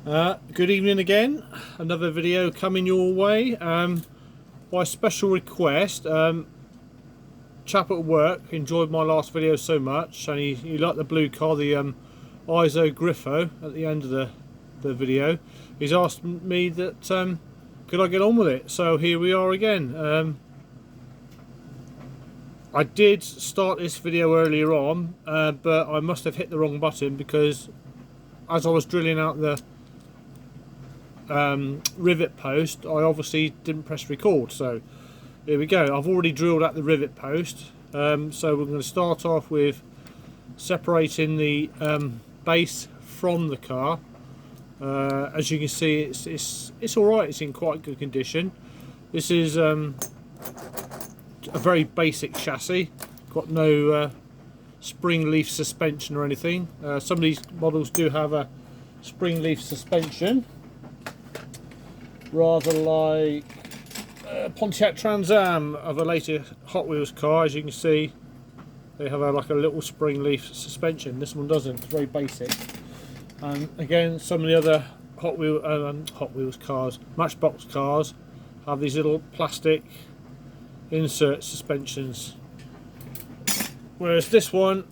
Good evening again. Another video coming your way. By special request, chap at work enjoyed my last video so much, and he liked the blue car, the ISO Grifo, at the end of the video. He's asked me that could I get on with it. So here we are again. I did start this video earlier on, but I must have hit the wrong button, because as I was drilling out the rivet post, I obviously didn't press record. So here we go. I've already drilled out the rivet post, so we're going to start off with separating the base from the car. As you can see, it's all right. It's in quite good condition. This is a very basic chassis, got no spring leaf suspension or anything. Some of these models do have a spring leaf suspension, rather like Pontiac Trans Am of a later Hot Wheels car. As you can see, they have like a little spring leaf suspension. This one doesn't. It's very basic. And again, some of the other Hot Wheels cars, Matchbox cars, have these little plastic insert suspensions, whereas this one,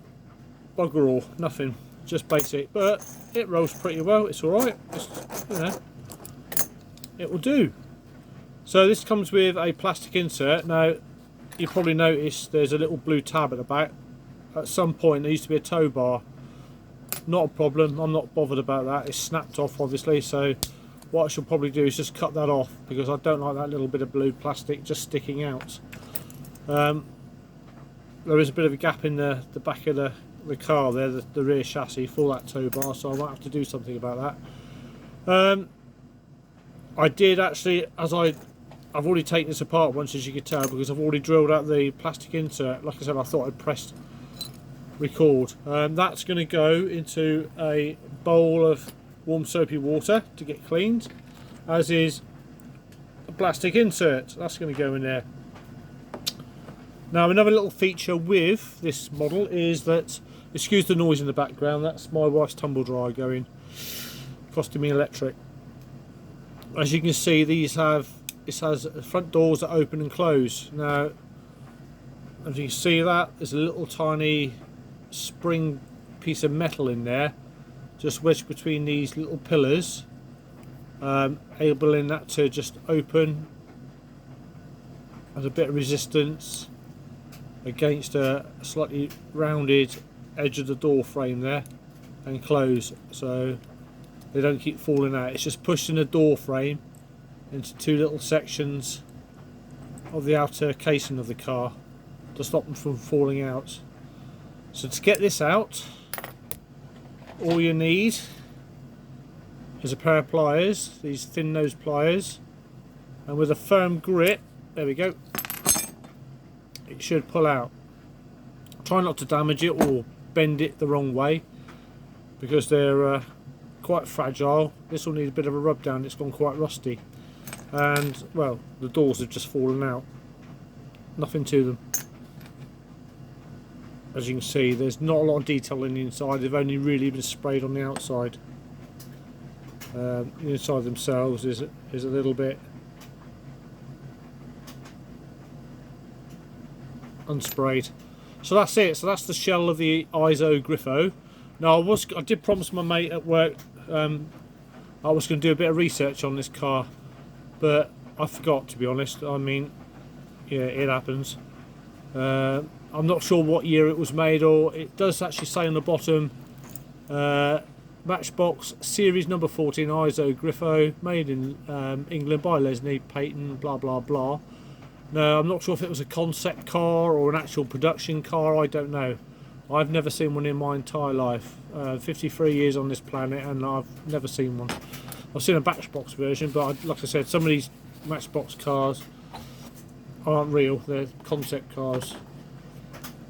bugger all, nothing, just basic, but it rolls pretty well. It's alright, you know, it will do. So this comes with a plastic insert. Now you probably noticed there's a little blue tab at the back. At some point there used to be a tow bar. Not a problem, I'm not bothered about that. It's snapped off obviously, so what I should probably do is just cut that off, because I don't like that little bit of blue plastic just sticking out. There is a bit of a gap in the back of the car there, the rear chassis, for that tow bar, so I might have to do something about that. I did actually, I've already taken this apart once, as you can tell, because I've already drilled out the plastic insert. Like I said, I thought I'd pressed record. That's going to go into a bowl of warm soapy water to get cleaned, as is a plastic insert. That's going to go in there. Now another little feature with this model is that, excuse the noise in the background, that's my wife's tumble dryer going, costing me electric. As you can see, it has front doors that open and close. Now as you can see, that there's a little tiny spring piece of metal in there, just wedged between these little pillars, enabling that to just open as a bit of resistance against a slightly rounded edge of the door frame there, and close, so they don't keep falling out. It's just pushing the door frame into two little sections of the outer casing of the car to stop them from falling out. So to get this out, all you need is a pair of pliers, these thin nose pliers, and with a firm grip, there we go, it should pull out. Try not to damage it or bend it the wrong way, because they're quite fragile. This will need a bit of a rub down, it's gone quite rusty, and well, the doors have just fallen out, nothing to them. As you can see, there's not a lot of detail in the inside. They've only really been sprayed on the outside. The inside themselves is a little bit unsprayed. So that's it. So that's the shell of the ISO Grifo. Now I did promise my mate at work I was going to do a bit of research on this car, but I forgot, to be honest. I mean, yeah, it happens. I'm not sure what year it was made, or it does actually say on the bottom, Matchbox series number 14 ISO Grifo, made in England by Lesney, patent, blah blah blah. No, I'm not sure if it was a concept car or an actual production car, I don't know. I've never seen one in my entire life. 53 years on this planet, and I've never seen one. I've seen a Matchbox version, but like I said, some of these Matchbox cars aren't real, they're concept cars.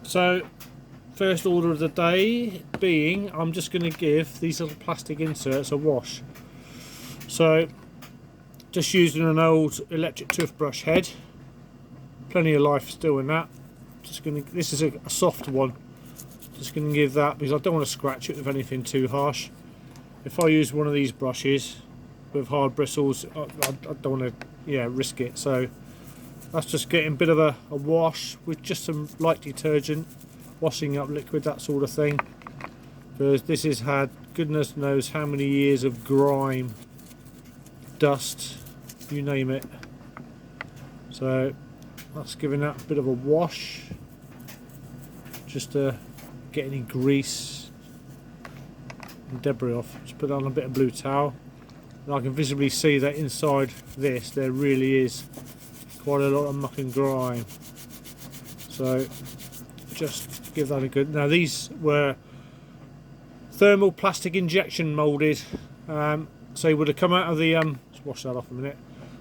So first order of the day being, I'm just going to give these little plastic inserts a wash. So just using an old electric toothbrush head, plenty of life still in that. Just going to, this is a soft one, just going to give that, because I don't want to scratch it with anything too harsh. if I use one of these brushes with hard bristles, I don't want to risk it. So that's just getting a bit of a wash with just some light detergent, washing up liquid, that sort of thing, because this has had goodness knows how many years of grime, dust, you name it. So that's giving that a bit of a wash, just to get any grease and debris off. Just put on a bit of blue towel, and I can visibly see that inside this there really is quite a lot of muck and grime. So just give that a good. Now these were thermal plastic injection moulded, so they would have come out of the let's wash that off a minute.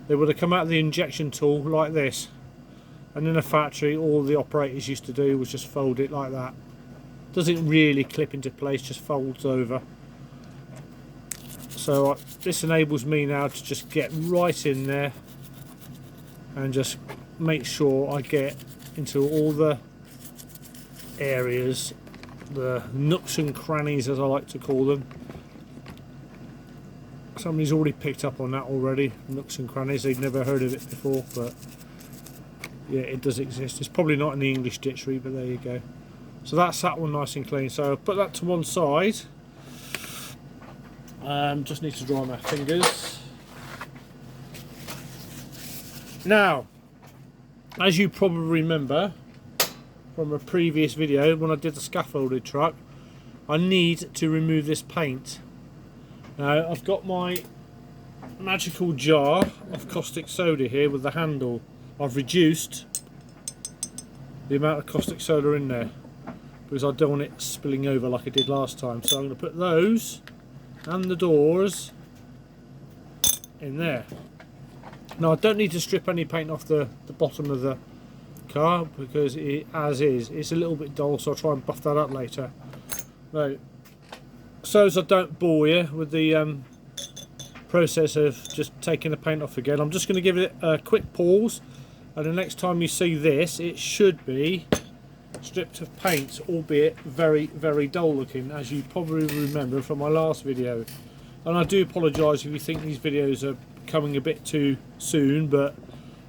They would have come out of the injection tool like this, and in a factory all the operators used to do was just fold it like that. Doesn't really clip into place, just folds over. So this enables me now to just get right in there and just make sure I get into all the areas, the nooks and crannies as I like to call them. Somebody's already picked up on that already, nooks and crannies. They've never heard of it before, but yeah, it does exist. It's probably not in the English dictionary, but there you go. So that's that one nice and clean. So I'll put that to one side. Just need to dry my fingers. Now, as you probably remember from a previous video when I did the scaffolded truck, I need to remove this paint. Now I've got my magical jar of caustic soda here with the handle. I've reduced the amount of caustic soda in there because I don't want it spilling over like I did last time. So I'm going to put those and the doors in there. Now I don't need to strip any paint off the bottom of the car because as is, it's a little bit dull, so I'll try and buff that up later. Now, so as I don't bore you with the process of just taking the paint off again, I'm just going to give it a quick pause, and the next time you see this it should be stripped of paint, albeit very, very dull looking, as you probably remember from my last video. And I do apologise if you think these videos are coming a bit too soon, but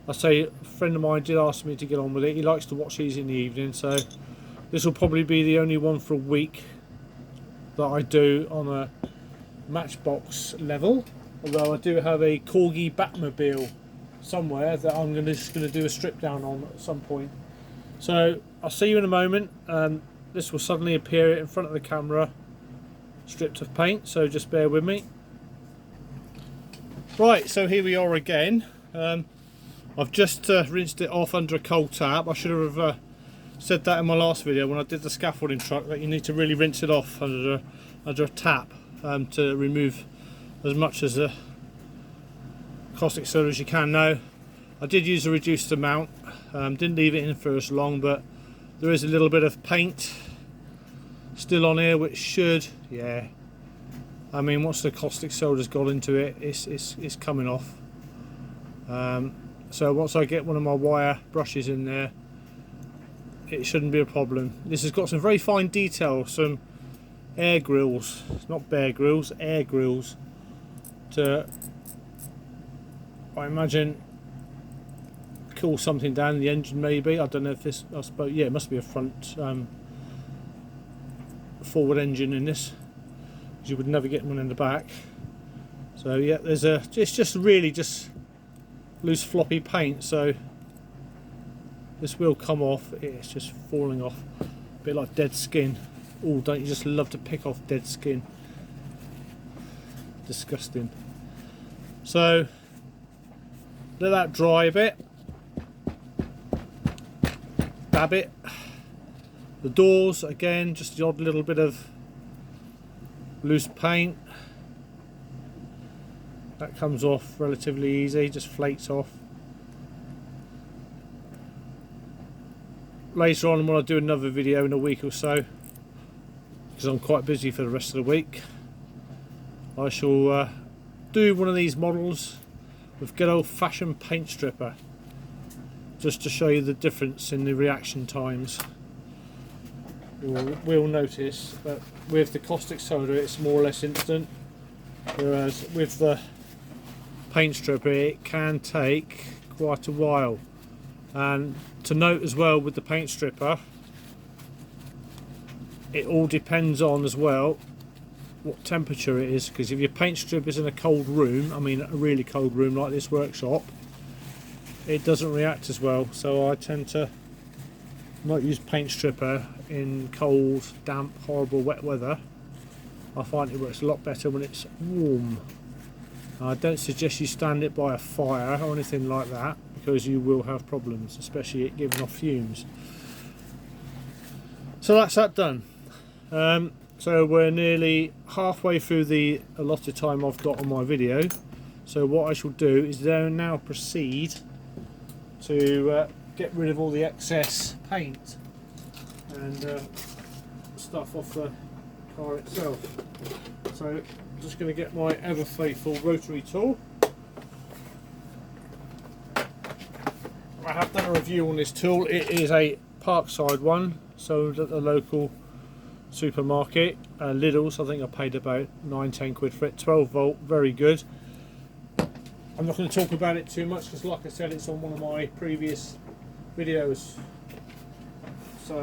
I say a friend of mine did ask me to get on with it. He likes to watch these in the evening, so this will probably be the only one for a week that I do on a Matchbox level, although I do have a Corgi Batmobile somewhere that I'm just going to do a strip down on at some point. So I'll see you in a moment. This will suddenly appear in front of the camera stripped of paint, so just bear with me. Right, so here we are again. I've just rinsed it off under a cold tap. I should have said that in my last video when I did the scaffolding truck, that you need to really rinse it off under a tap to remove as much as the caustic soda as you can. Now I did use a reduced amount, didn't leave it in for as long, but there is a little bit of paint still on here which should, yeah, I mean once the caustic soda's got into it, it's coming off. So once I get one of my wire brushes in there, it shouldn't be a problem. This has got some very fine detail, some air grills, not bear grills, air grills, to, I imagine, cool something down in the engine maybe. I don't know if this, I suppose, yeah, it must be a front forward engine in this, because you would never get one in the back. So yeah, there's a, it's just really just loose floppy paint, so this will come off. It's just falling off, a bit like dead skin. Oh, don't you just love to pick off dead skin? Disgusting. So let that dry a bit, dab it. The doors again, just the odd little bit of loose paint. That comes off relatively easy, just flakes off. Later on when I do another video in a week or so, because I'm quite busy for the rest of the week, I shall do one of these models with good old fashioned paint stripper, just to show you the difference in the reaction times. We'll notice that with the caustic soda it's more or less instant, whereas with the paint stripper it can take quite a while. And to note as well with the paint stripper, it all depends on as well what temperature it is, because if your paint strip is in a cold room, I mean a really cold room like this workshop, it doesn't react as well. So I tend to not use paint stripper in cold, damp, horrible wet weather. I find it works a lot better when it's warm. I don't suggest you stand it by a fire or anything like that, because you will have problems, especially it giving off fumes. So that's that done. So we're nearly halfway through the allotted time I've got on my video. So what I shall do is now proceed to get rid of all the excess paint and stuff off the car itself. So I'm just going to get my ever faithful rotary tool. I have done a review on this tool. It is a Parkside one, sold at the local supermarket, Lidl's. I think I paid about 9-10 quid for it. 12 volt, very good. I'm not going to talk about it too much because, like I said, it's on one of my previous videos. So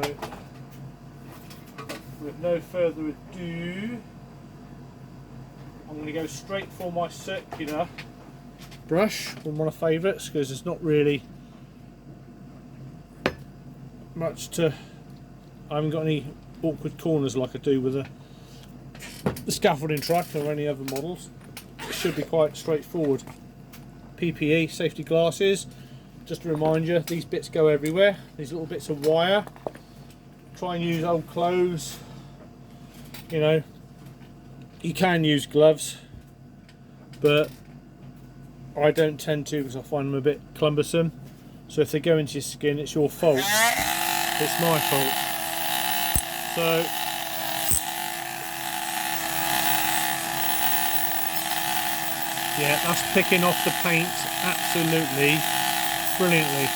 with no further ado, I'm going to go straight for my circular brush, one of my favourites, because there's not really much to, I haven't got any awkward corners like I do with the scaffolding truck or any other models. It should be quite straightforward. PPE, safety glasses, just to remind you, these bits go everywhere, these little bits of wire. Try and use old clothes, you know, you can use gloves, but I don't tend to because I find them a bit cumbersome. So if they go into your skin, it's your fault. It's my fault. So yeah, that's picking off the paint absolutely brilliantly.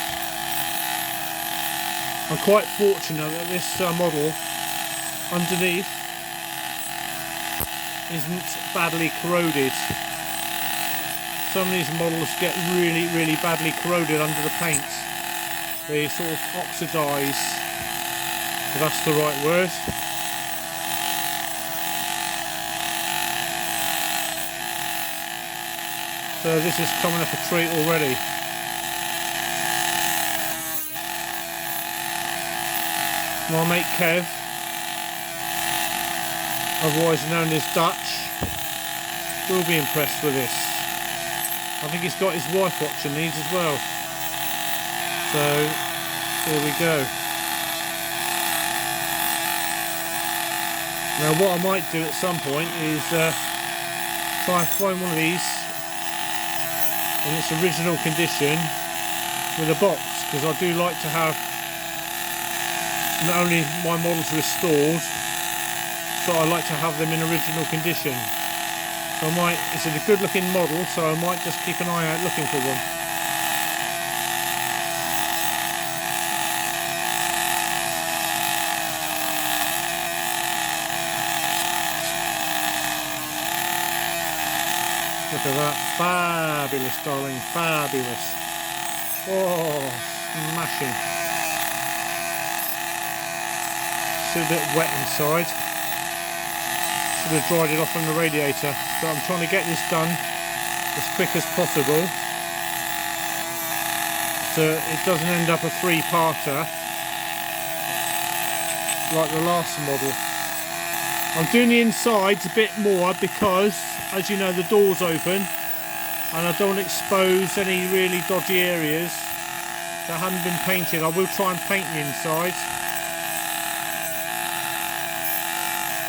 I'm quite fortunate that this model underneath isn't badly corroded. Some of these models get really badly corroded under the paint. They sort of oxidise, if that's the right word. So this is coming up a treat already. My mate Kev, otherwise known as Dutch, will be impressed with this. I think he's got his wife watching these as well. So here we go. Now what I might do at some point is try and find one of these in its original condition with a box, because I do like to have not only my models restored, but I like to have them in original condition. So I might, it's a good looking model, so I might just keep an eye out looking for one. Look at that, fabulous darling, fabulous. Oh, smashing. Still a bit wet inside. Should have dried it off on the radiator, but I'm trying to get this done as quick as possible so it doesn't end up a three-parter like the last model. I'm doing the insides a bit more because, as you know, the door's open and I don't want to expose any really dodgy areas that haven't been painted. I will try and paint the insides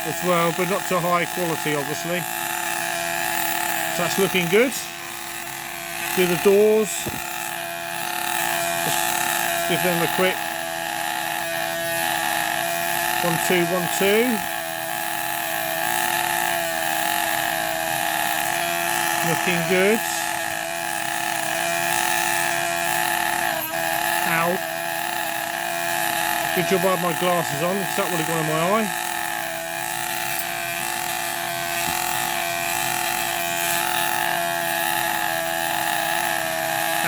as well, but not to high quality obviously. So that's looking good. Do the doors, just give them a quick 1-2, 1-2. Looking good. Ow. Good job I had my glasses on because that would have gone in my eye.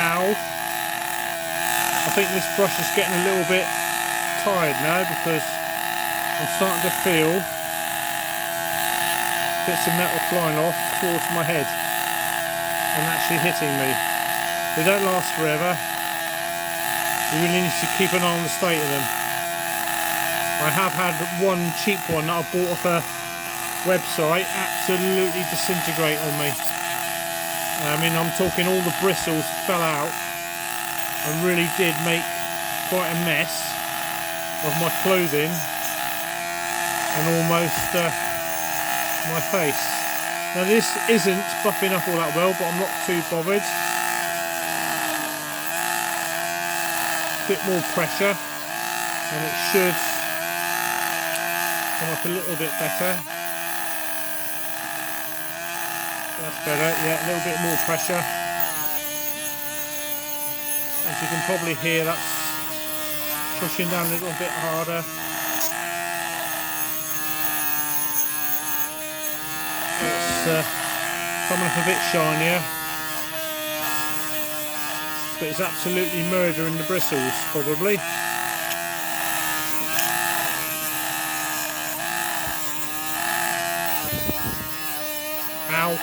Ow. I think this brush is getting a little bit tired now because I'm starting to feel bits of metal flying off towards my head and actually hitting me. They don't last forever. You really need to keep an eye on the state of them. I have had one cheap one that I bought off a website absolutely disintegrate on me. I mean, I'm talking all the bristles fell out and really did make quite a mess of my clothing and almost my face. Now this isn't buffing up all that well, but I'm not too bothered. Bit more pressure and it should come up a little bit better. That's better, yeah, a little bit more pressure. As you can probably hear, that's pushing down a little bit harder. It's coming up a bit shinier. But it's absolutely murdering the bristles, probably. Ow.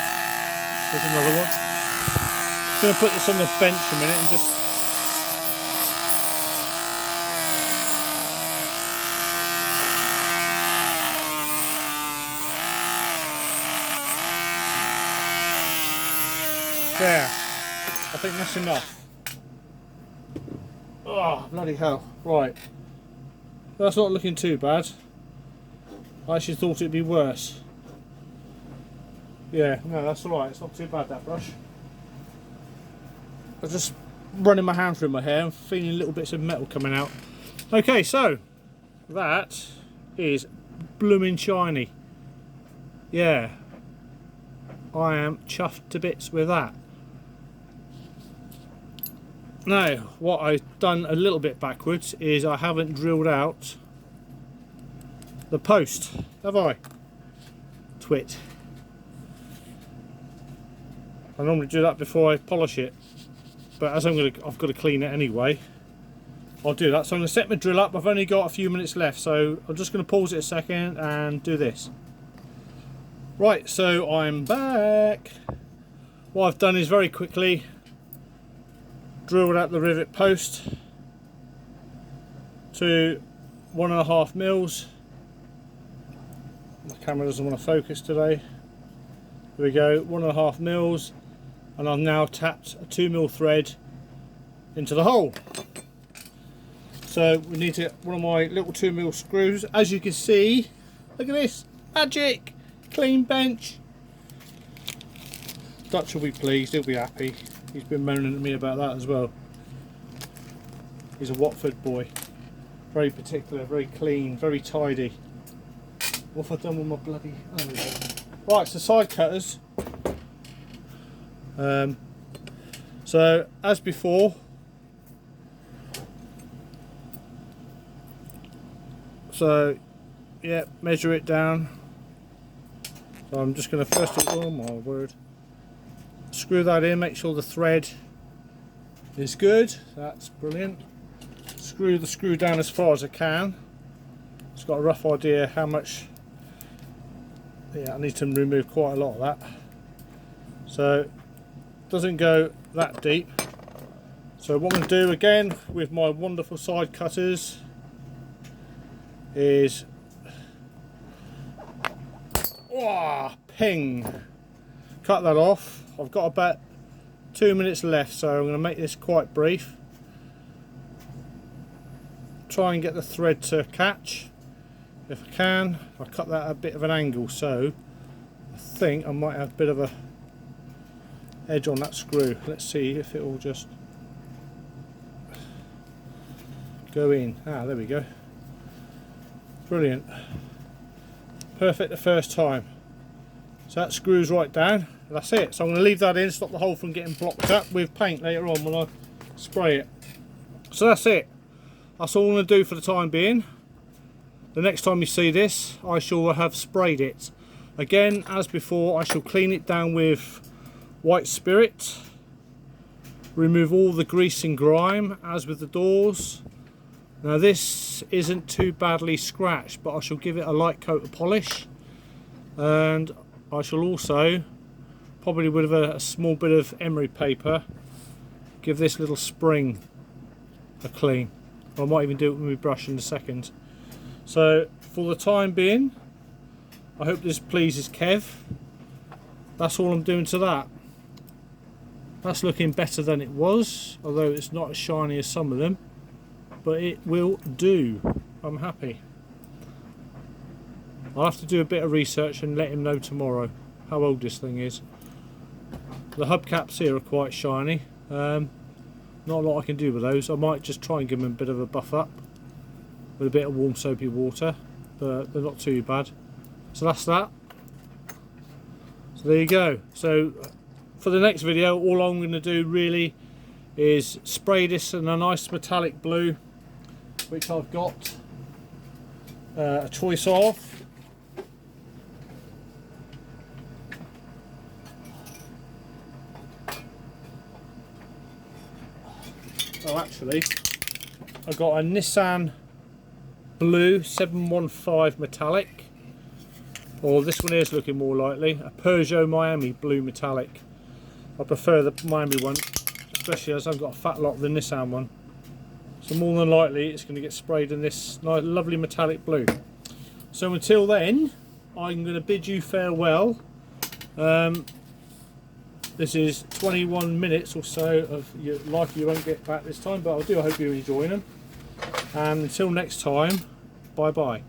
There's another one. I'm going to put this on the bench a minute and just... There. I think that's enough. Oh, bloody hell. Right. That's not looking too bad. I actually thought it'd be worse. Yeah, no, that's alright, it's not too bad, that brush. I'm just running my hand through my hair and feeling little bits of metal coming out. Okay, so that is blooming shiny. Yeah, I am chuffed to bits with that. Now, what I've done a little bit backwards is I haven't drilled out the post, have I? Twit. I normally do that before I polish it, but as I've got to clean it anyway, I'll do that. So I'm going to set my drill up. I've only got a few minutes left, so I'm just going to pause it a second and do this. Right, so I'm back. What I've done is very quickly drilled out the rivet post to 1.5 mils. My camera doesn't want to focus today. Here we go, 1.5 mils. And I've now tapped a 2mm thread into the hole. So we need to one of my little 2mm screws. As you can see, look at this, magic, clean bench. Dutch will be pleased, he'll be happy. He's been moaning at me about that as well. He's a Watford boy, very particular, very clean, very tidy. What have I done with my bloody... Oh, there we go. Right, so side cutters. So as before, so yeah, measure it down. So I'm just going to first of all, oh my word, screw that in, make sure the thread is good. That's brilliant. Screw the screw down as far as I can. Just got a rough idea how much. Yeah, I need to remove quite a lot of that. So doesn't go that deep. So what I'm going to do again with my wonderful side cutters is ping, cut that off. I've got about 2 minutes left, so I'm going to make this quite brief. Try and get the thread to catch if I can. I'll cut that at a bit of an angle, so I think I might have a bit of a edge on that screw. Let's see if it will just go in. Ah, there we go. Brilliant. Perfect the first time. So that screws right down. That's it. So I'm going to leave that in, stop the hole from getting blocked up with paint later on when I spray it. So that's it. That's all I'm going to do for the time being. The next time you see this, I shall have sprayed it. Again, as before, I shall clean it down with white spirit remove all the grease and grime as with the doors. Now this isn't too badly scratched, but I shall give it a light coat of polish, and I shall also, probably with a small bit of emery paper, give this little spring a clean. I might even do it with my brush in a second. So for the time being, I hope this pleases Kev. That's all I'm doing to that. That's looking better than it was, although it's not as shiny as some of them, but it will do. I'm happy. I'll have to do a bit of research and let him know tomorrow how old this thing is. The hubcaps here are quite shiny. Not a lot I can do with those. I might just try and give them a bit of a buff up with a bit of warm soapy water, but they're not too bad. So that's that. So there you go. So for the next video, all I'm going to do really is spray this in a nice metallic blue, which I've got a choice of. Oh, actually, I've got a Nissan Blue 715 metallic, or this one here is looking more likely, a Peugeot Miami Blue metallic. I prefer the Miami one, especially as I've got a fat lot of the Nissan one. So more than likely it's going to get sprayed in this nice, lovely metallic blue. So until then, I'm going to bid you farewell. This is 21 minutes or so of your life you won't get back this time, but I hope you're enjoying them. And until next time, bye bye.